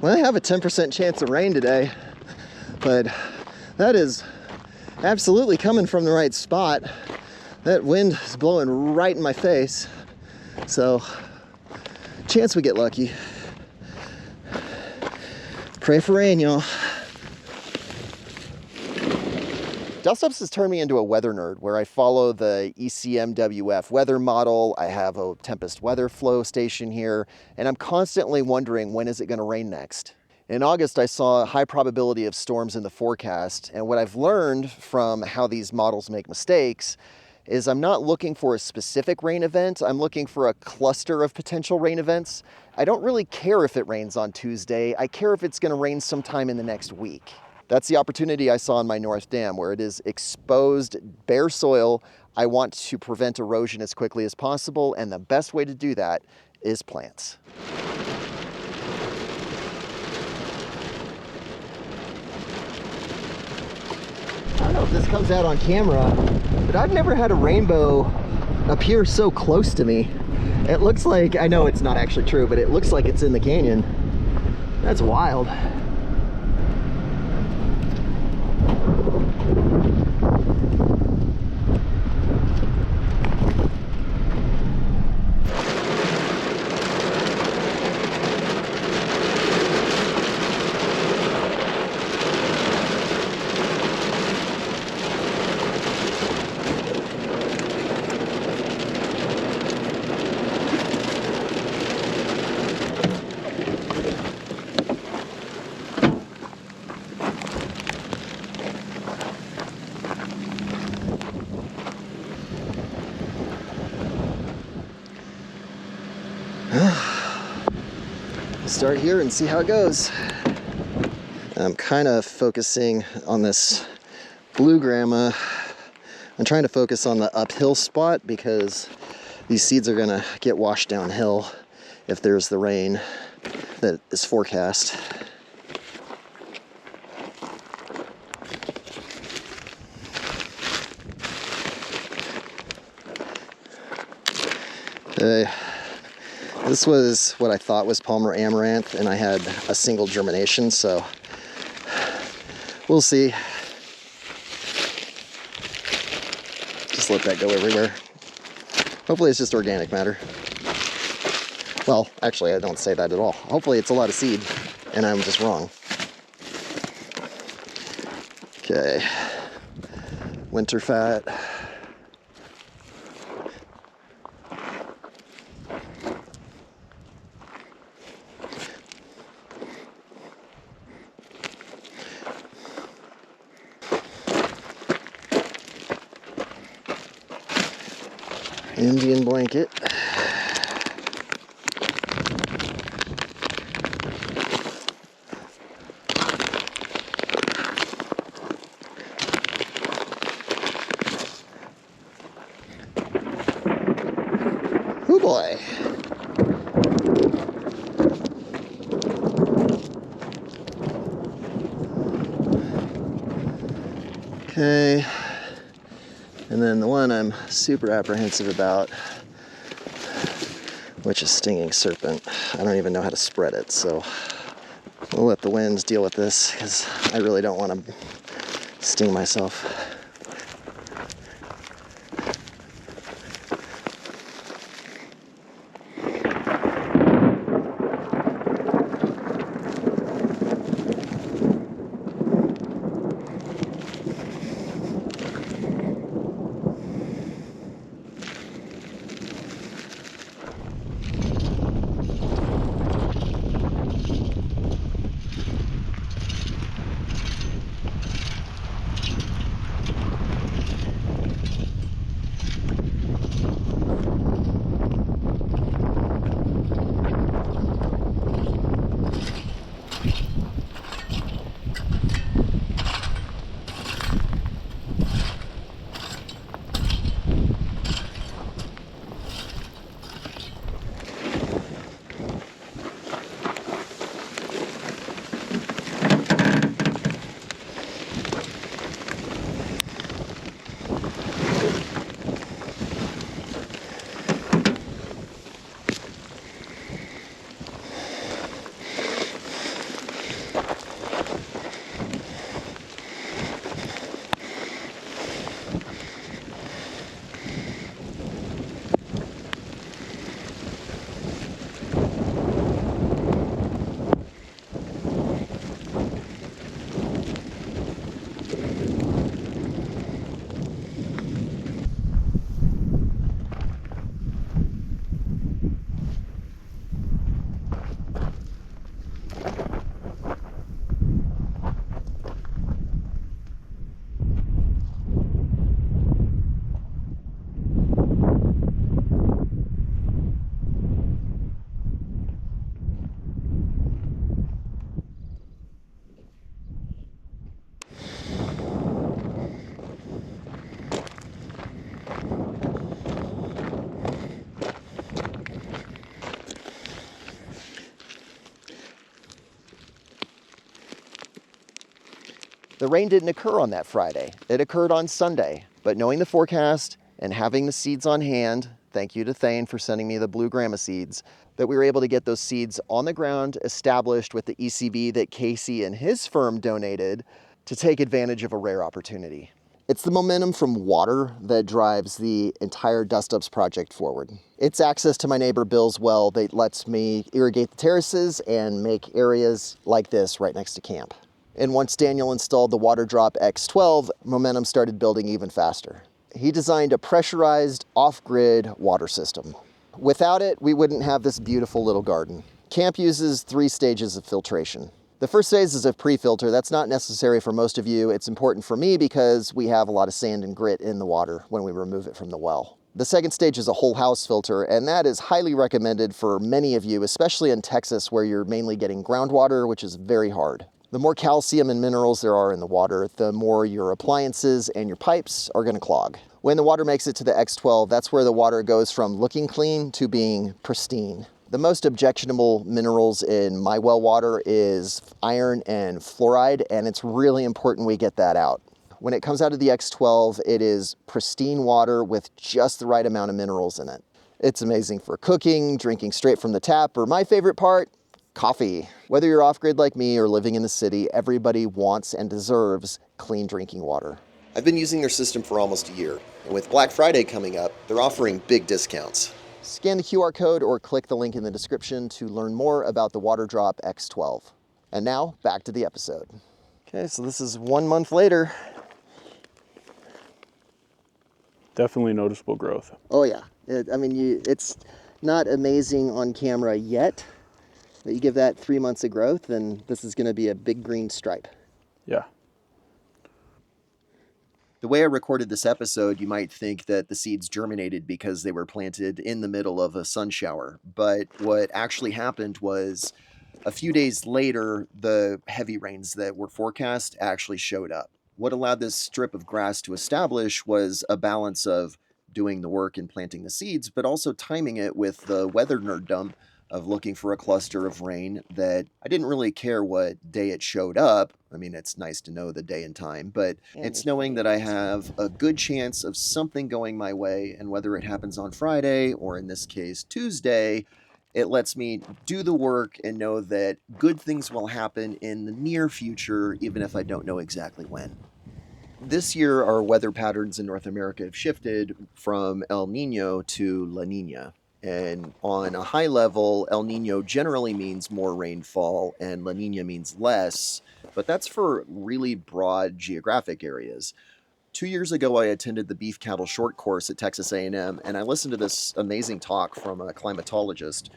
Well, I have a 10% chance of rain today, but that is absolutely coming from the right spot. That wind is blowing right in my face, so chance we get lucky. Pray for rain, y'all. Dustups has turned me into a weather nerd where I follow the ECMWF weather model. I have a Tempest weather flow station here, and I'm constantly wondering, when is it going to rain next? In August, I saw a high probability of storms in the forecast, and what I've learned from how these models make mistakes is I'm not looking for a specific rain event. I'm looking for a cluster of potential rain events. I don't really care if it rains on Tuesday. I care if it's going to rain sometime in the next week. That's the opportunity I saw in my North Dam, where it is exposed, bare soil. I want to prevent erosion as quickly as possible, and the best way to do that is plants. I don't know if this comes out on camera, but I've never had a rainbow appear so close to me. It looks like, I know it's not actually true, but it looks like it's in the canyon. That's wild. Start here and see how it goes. I'm kind of focusing on this blue grama. I'm trying to focus on the uphill spot because these seeds are gonna get washed downhill if there's the rain that is forecast. This was what I thought was Palmer amaranth, and I had a single germination, so we'll see. Just let that go everywhere. Hopefully it's just organic matter. Well, actually, I don't say that at all. Hopefully it's a lot of seed, and I'm just wrong. Okay. Winter fat. Indian blanket. Oh boy. Okay. And then the one I'm super apprehensive about, which is stinging serpent. I don't even know how to spread it, so we'll let the winds deal with this because I really don't want to sting myself. The rain didn't occur on that Friday. It occurred on Sunday. But knowing the forecast and having the seeds on hand, thank you to Thane for sending me the blue grandma seeds, that we were able to get those seeds on the ground, established with the ECB that Casey and his firm donated to take advantage of a rare opportunity. It's the momentum from water that drives the entire Dustups project forward. It's access to my neighbor Bill's well that lets me irrigate the terraces and make areas like this right next to camp. And once Daniel installed the water drop X12, momentum started building even faster. He designed a pressurized off-grid water system. Without it, we wouldn't have this beautiful little garden. Camp uses 3 stages of filtration. The first phase is a pre-filter. That's not necessary for most of you. It's important for me because we have a lot of sand and grit in the water when we remove it from the well. The second stage is a whole house filter, and that is highly recommended for many of you, especially in Texas where you're mainly getting groundwater, which is very hard. The more calcium and minerals there are in the water, the more your appliances and your pipes are going to clog. When the water makes it to the X12, that's where the water goes from looking clean to being pristine. The most objectionable minerals in my well water is iron and fluoride, and it's really important we get that out. When it comes out of the X12, it is pristine water with just the right amount of minerals in it. It's amazing for cooking, drinking straight from the tap, or my favorite part, coffee. Whether you're off-grid like me or living in the city, everybody wants and deserves clean drinking water. I've been using their system for almost a year, and with Black Friday coming up, they're offering big discounts. Scan the QR code or click the link in the description to learn more about the Water Drop X12. And now, back to the episode. Okay, so this is 1 month later. Definitely noticeable growth. Oh yeah, it's not amazing on camera yet, but you give that 3 months of growth and this is gonna be a big green stripe. Yeah. The way I recorded this episode, you might think that the seeds germinated because they were planted in the middle of a sun shower. But what actually happened was a few days later, the heavy rains that were forecast actually showed up. What allowed this strip of grass to establish was a balance of doing the work and planting the seeds, but also timing it with the weather nerddom of looking for a cluster of rain that I didn't really care what day it showed up. I mean, it's nice to know the day and time, but it's knowing that I have a good chance of something going my way, and whether it happens on Friday or in this case Tuesday, it lets me do the work and know that good things will happen in the near future, even if I don't know exactly when. This year, our weather patterns in North America have shifted from El Nino to La Niña. And on a high level, El Nino generally means more rainfall and La Niña means less, but that's for really broad geographic areas. 2 years ago, I attended the beef cattle short course at Texas A&M, and I listened to this amazing talk from a climatologist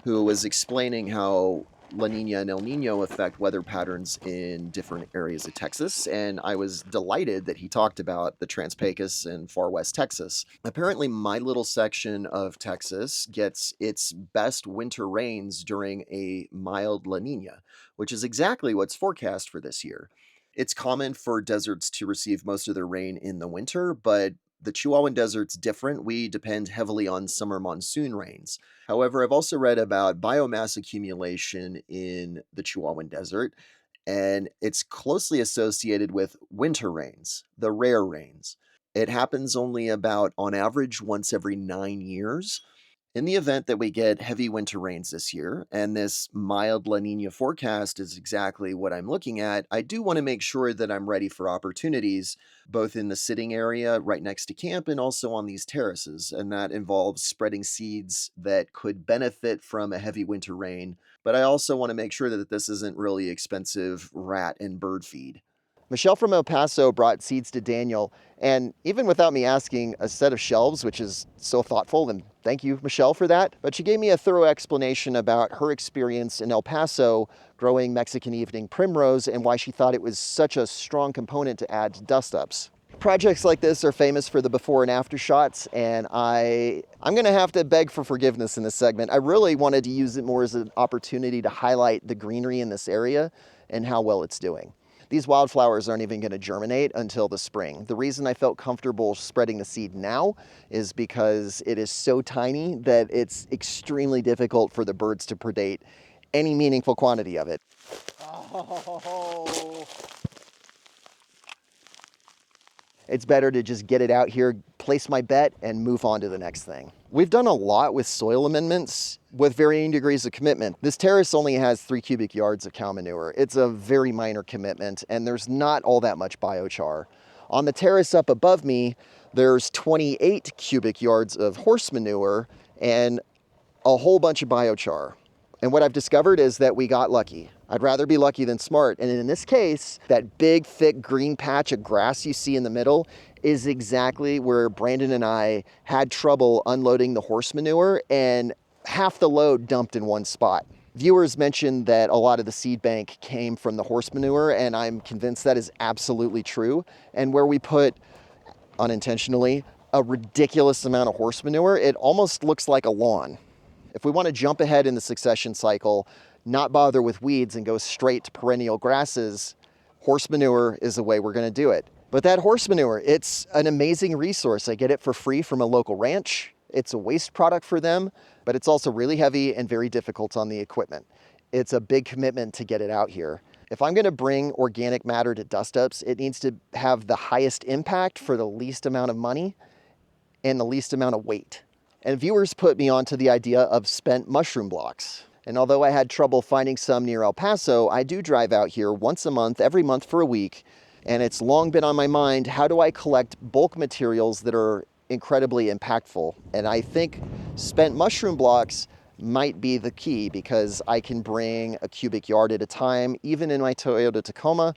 who was explaining how La Nina and El Nino affect weather patterns in different areas of Texas, and I was delighted that he talked about the Trans-Pecos and far west Texas. Apparently, my little section of Texas gets its best winter rains during a mild La Nina, which is exactly what's forecast for this year. It's common for deserts to receive most of their rain in the winter, but the Chihuahuan Desert's different. We depend heavily on summer monsoon rains. However, I've also read about biomass accumulation in the Chihuahuan Desert, and it's closely associated with winter rains, the rare rains. It happens only about, on average, once every 9 years. In the event that we get heavy winter rains this year, and this mild La Nina forecast is exactly what I'm looking at, I do want to make sure that I'm ready for opportunities, both in the sitting area right next to camp and also on these terraces. And that involves spreading seeds that could benefit from a heavy winter rain. But I also want to make sure that this isn't really expensive rat and bird feed. Michelle from El Paso brought seeds to Daniel, and even without me asking, a set of shelves, which is so thoughtful, and thank you, Michelle, for that. But she gave me a thorough explanation about her experience in El Paso growing Mexican evening primrose and why she thought it was such a strong component to add to Dustups. Projects like this are famous for the before and after shots, and I'm going to have to beg for forgiveness in this segment. I really wanted to use it more as an opportunity to highlight the greenery in this area and how well it's doing. These wildflowers aren't even going to germinate until the spring. The reason I felt comfortable spreading the seed now is because it is so tiny that it's extremely difficult for the birds to predate any meaningful quantity of it. Oh. It's better to just get it out here, place my bet, and move on to the next thing. We've done a lot with soil amendments with varying degrees of commitment. This terrace only has 3 cubic yards of cow manure. It's a very minor commitment, and there's not all that much biochar. On the terrace up above me, there's 28 cubic yards of horse manure and a whole bunch of biochar. And what I've discovered is that we got lucky. I'd rather be lucky than smart. And in this case, that big, thick green patch of grass you see in the middle is exactly where Brandon and I had trouble unloading the horse manure, and half the load dumped in one spot. Viewers mentioned that a lot of the seed bank came from the horse manure, and I'm convinced that is absolutely true. And where we put, unintentionally, a ridiculous amount of horse manure, it almost looks like a lawn. If we want to jump ahead in the succession cycle, not bother with weeds and go straight to perennial grasses, horse manure is the way we're going to do it. But that horse manure, it's an amazing resource. I get it for free from a local ranch. It's a waste product for them, but it's also really heavy and very difficult on the equipment. It's a big commitment to get it out here. If I'm going to bring organic matter to Dustups, it needs to have the highest impact for the least amount of money and the least amount of weight. And viewers put me onto the idea of spent mushroom blocks. And although I had trouble finding some near El Paso, I do drive out here once a month, every month for a week. And it's long been on my mind, how do I collect bulk materials that are incredibly impactful? And I think spent mushroom blocks might be the key, because I can bring a cubic yard at a time, even in my Toyota Tacoma.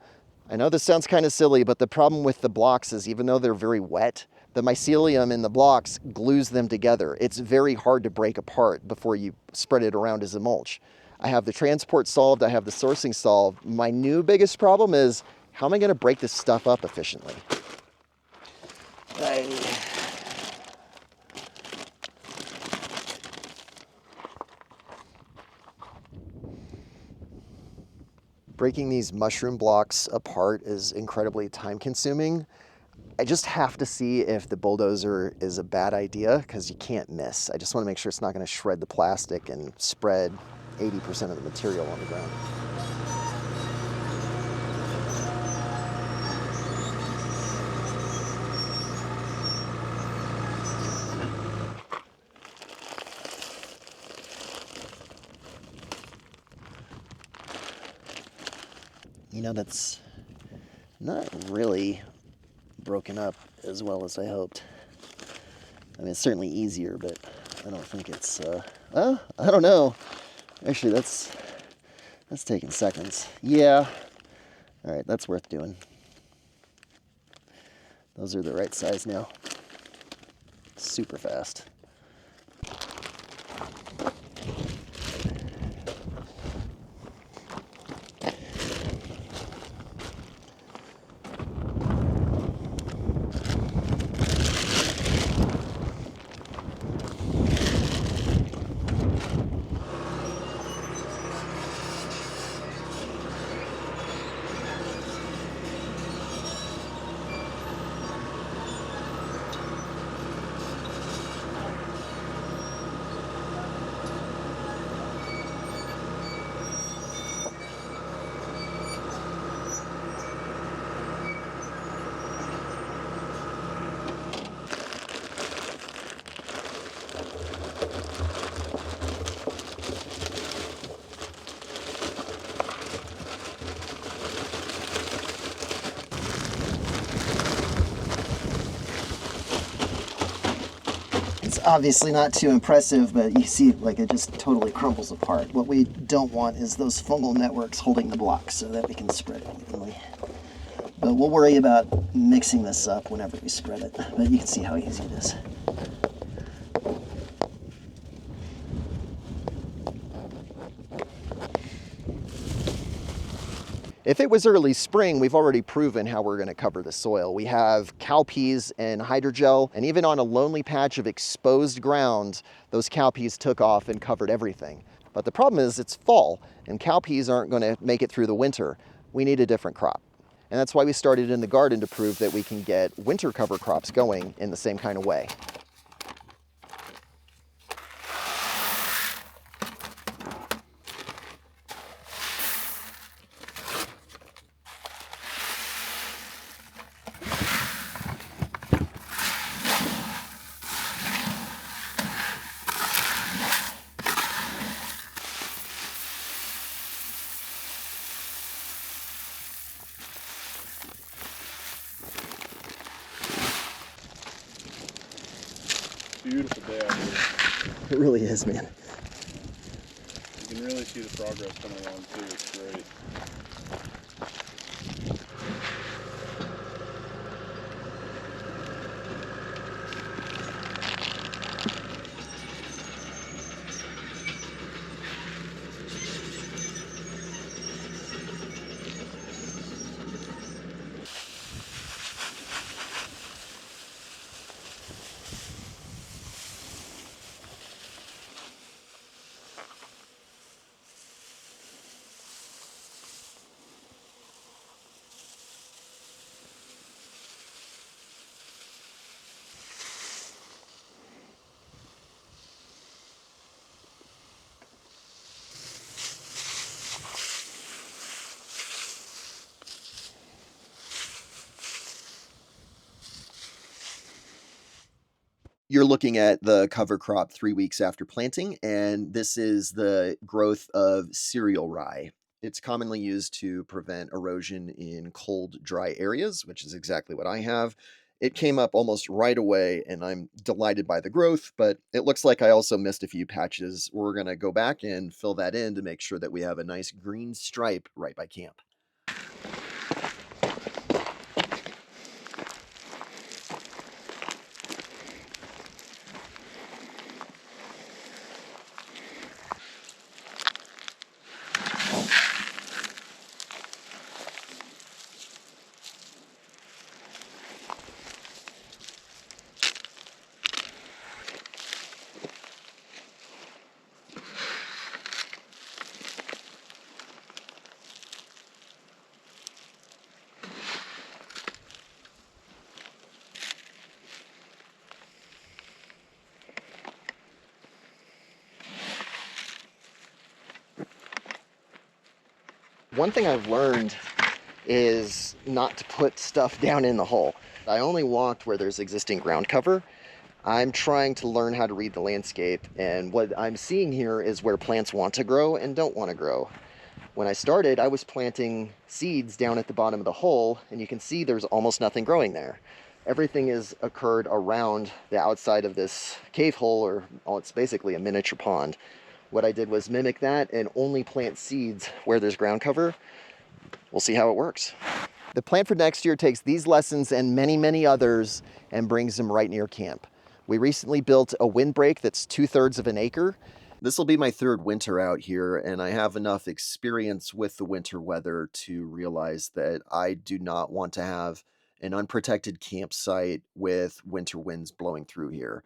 I know this sounds kind of silly, but the problem with the blocks is even though they're very wet, the mycelium in the blocks glues them together. It's very hard to break apart before you spread it around as a mulch. I have the transport solved, I have the sourcing solved. My new biggest problem is, how am I going to break this stuff up efficiently? Breaking these mushroom blocks apart is incredibly time consuming. I just have to see if the bulldozer is a bad idea, because you can't miss. I just want to make sure it's not going to shred the plastic and spread 80% of the material on the ground. You know, that's not really broken up as well as I hoped. I mean, it's certainly easier, but I don't think it's, I don't know. Actually, that's taking seconds. Yeah. All right, that's worth doing. Those are the right size now. Super fast. It's obviously not too impressive, but you see, like, it just totally crumbles apart. What we don't want is those fungal networks holding the block so that we can spread it evenly. But we'll worry about mixing this up whenever we spread it. But you can see how easy it is. If it was early spring, we've already proven how we're going to cover the soil. We have cowpeas and hydrogel, and even on a lonely patch of exposed ground, those cowpeas took off and covered everything. But the problem is it's fall, and cowpeas aren't going to make it through the winter. We need a different crop. And that's why we started in the garden, to prove that we can get winter cover crops going in the same kind of way. It really is, man. You can really see the progress coming along too. It's great. You're looking at the cover crop 3 weeks after planting, and this is the growth of cereal rye. It's commonly used to prevent erosion in cold, dry areas, which is exactly what I have. It came up almost right away, and I'm delighted by the growth, but it looks like I also missed a few patches. We're gonna go back and fill that in to make sure that we have a nice green stripe right by camp. One thing I've learned is not to put stuff down in the hole. I only walked where there's existing ground cover. I'm trying to learn how to read the landscape, and what I'm seeing here is where plants want to grow and don't want to grow. When I started, I was planting seeds down at the bottom of the hole, and you can see there's almost nothing growing there. Everything has occurred around the outside of this cave hole, or it's basically a miniature pond. What I did was mimic that and only plant seeds where there's ground cover. We'll see how it works. The plan for next year takes these lessons and many, many others and brings them right near camp. We recently built a windbreak that's 2/3 of an acre. This will be my third winter out here, and I have enough experience with the winter weather to realize that I do not want to have an unprotected campsite with winter winds blowing through here.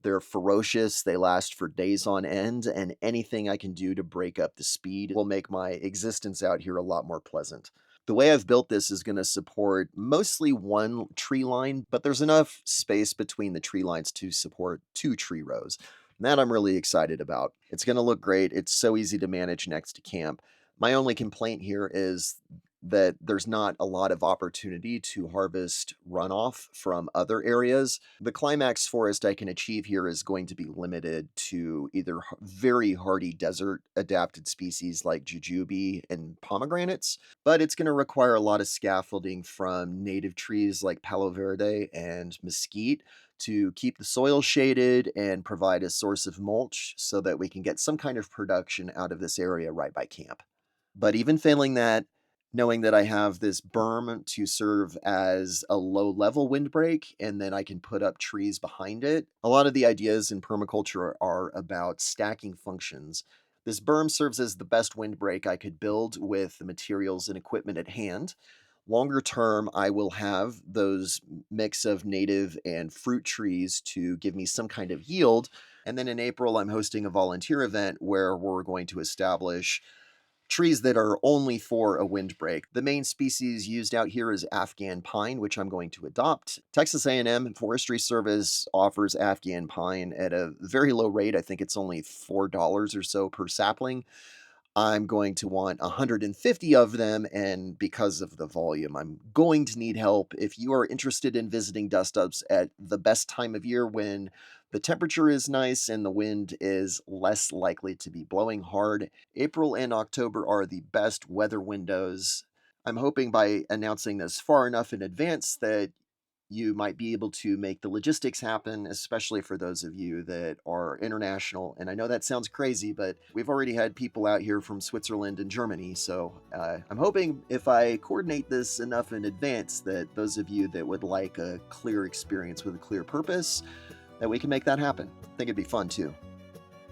They're ferocious, they last for days on end, and anything I can do to break up the speed will make my existence out here a lot more pleasant. The way I've built this is going to support mostly one tree line, but there's enough space between the tree lines to support 2 tree rows. And that I'm really excited about. It's going to look great. It's so easy to manage next to camp. My only complaint here is that there's not a lot of opportunity to harvest runoff from other areas. The climax forest I can achieve here is going to be limited to either very hardy desert adapted species like jujube and pomegranates, but it's going to require a lot of scaffolding from native trees like palo verde and mesquite to keep the soil shaded and provide a source of mulch so that we can get some kind of production out of this area right by camp. But even failing that, knowing that I have this berm to serve as a low level windbreak and then I can put up trees behind it, a lot of the ideas in permaculture are about stacking functions. This berm serves as the best windbreak I could build with the materials and equipment at hand. Longer term, I will have those mix of native and fruit trees to give me some kind of yield. And then in April, I'm hosting a volunteer event where we're going to establish trees that are only for a windbreak. The main species used out here is Afghan pine, which I'm going to adopt. Texas A&M Forestry Service offers Afghan pine at a very low rate. I think it's only $4 or so per sapling. I'm going to want 150 of them, and because of the volume, I'm going to need help. If you are interested in visiting Dustups at the best time of year when the temperature is nice and the wind is less likely to be blowing hard, April and October are the best weather windows. I'm hoping by announcing this far enough in advance that you might be able to make the logistics happen, especially for those of you that are international. And I know that sounds crazy, but we've already had people out here from Switzerland and Germany. So I'm hoping if I coordinate this enough in advance that those of you that would like a clear experience with a clear purpose, that we can make that happen. I think it'd be fun too.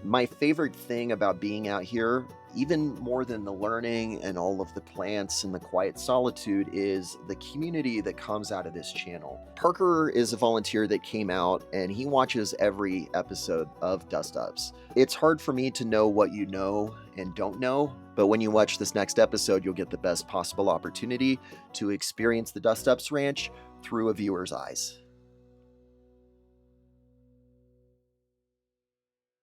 My favorite thing about being out here, even more than the learning and all of the plants and the quiet solitude, is the community that comes out of this channel. Parker is a volunteer that came out and he watches every episode of Dustups. It's hard for me to know what you know and don't know, but when you watch this next episode, you'll get the best possible opportunity to experience the Dustups Ranch through a viewer's eyes.